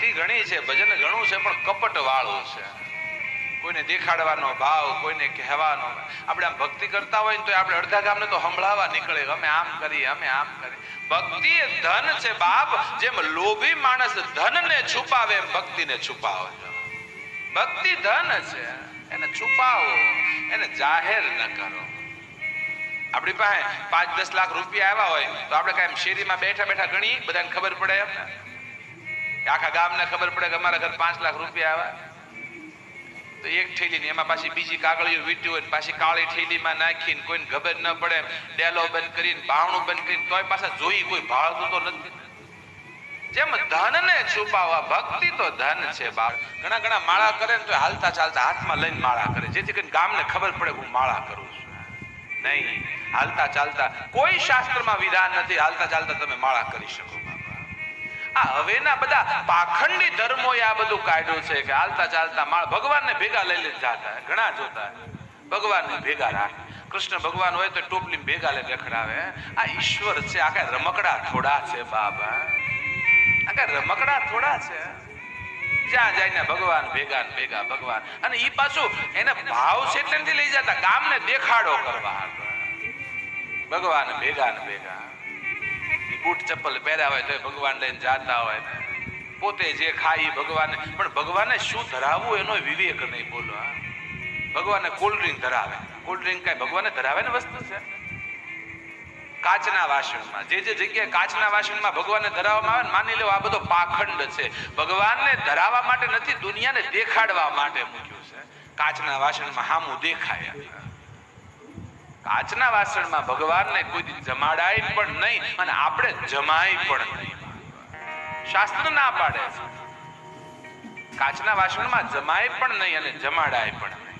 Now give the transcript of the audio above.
ભક્તિ ઘણી છે, ભજન ઘણું છે, પણ કપટ વાળું છે. કોઈને દેખાડવાનો ભાવ, કોઈને કહેવાનો. આપણે આમ ભક્તિ કરતા હોય ને તો આપણે અડધા ગામને તો સંભળાવા નીકળે, અમે આમ કરીએ, અમે આમ કરીએ. ભક્તિ એ ધન છે બાપ. જેમ લોભી માણસ ધનને છુપાવે એમ ભક્તિને છુપાવે. ભક્તિ ધન છે, એને છુપાવો, એને જાહેર ન કરો. આપણી પાસે 5-10 લાખ રૂપિયા આવ્યા હોય તો આપણે કાંઈ શેરીમાં બેઠા બેઠા ગણી બધાને ખબર પડે એમ ને? આખા ગામને ખબર પડે કે અમારા ઘર 5 લાખ રૂપિયા આવ્યા તો એક થેલી એમાં પાછી બીજી કાગળીઓ વીટી હોય, પાછી કાળી થેલીમાં નાખીને કોઈને ખબર ન પડે ડેલો બંધ કરીને બાવણું બંધ કરીને તોય પાછા જોઈ કોઈ ભાળતું તો નથી. જેમ ધનને છુપાવવા, ભક્તિ તો ધન છે બાપ. ઘણા માળા કરે ને તો હાલતા ચાલતા હાથમાં લઈને માળા કરે, જેથી કરીને ગામને ખબર પડે હું માળા કરું છું. નહીં, હાલતા ચાલતા કોઈ શાસ્ત્રમાં વિધાન નથી હાલતા ચાલતા તમે માળા કરી શકો. આ હવેના બધા પાખંડી ધર્મોએ આ બધું કાઢ્યું છે કે હાલતા ચાલતા માળ. ભગવાનને ભેગા લઈ લઈને જાતા ઘણા જોતા, ભગવાનને ભેગા રાખે. કૃષ્ણ ભગવાન હોય તો ટોપલી ભેગા લઈને રખડાવે. આ ઈશ્વર છે, આ કઈ રમકડા થોડા છે બાબા, આ કઈ રમકડા થોડા છે. જ્યાં જઈને ભગવાન ભેગા ને ભેગા ભગવાન. અને ઈ પાછું એને ભાવ છે એટલે નથી લઈ જતા, ગામને દેખાડો કરવા ભગવાન ભેગા ને ભેગા. બૂટ ચપ્પલ પહેર્યા હોય તો ભગવાન લઈને જાતા હોય ને, પોતે જે ખાય ભગવાન. પણ ભગવાનને શું ધરાવવું એનો વિવેક નહીં. બોલો, ભગવાનને કોલ્ડ ડ્રિંક ધરાવે. કોલ્ડ ડ્રિંક કઈ ભગવાનને ધરાવે ને વસ્તુ છે? કાચના વાસણમાં, જે જગ્યાએ કાચના વાસણમાં ભગવાનને ધરાવવામાં આવે ને, માની લો આ બધો પાખંડ છે. ભગવાનને ધરાવવા માટે નથી, દુનિયાને દેખાડવા માટે મૂક્યું છે. કાચના વાસણમાં હામું દેખાય. કાચના વાસણમાં ભગવાનને કોઈ જમાડાય પણ નહીં અને આપણે જમાય પણ નહીં. શાસ્ત્ર ના પાડે છે કાચના વાસણમાં જમાય પણ નહીં અને જમાડાય પણ નહીં.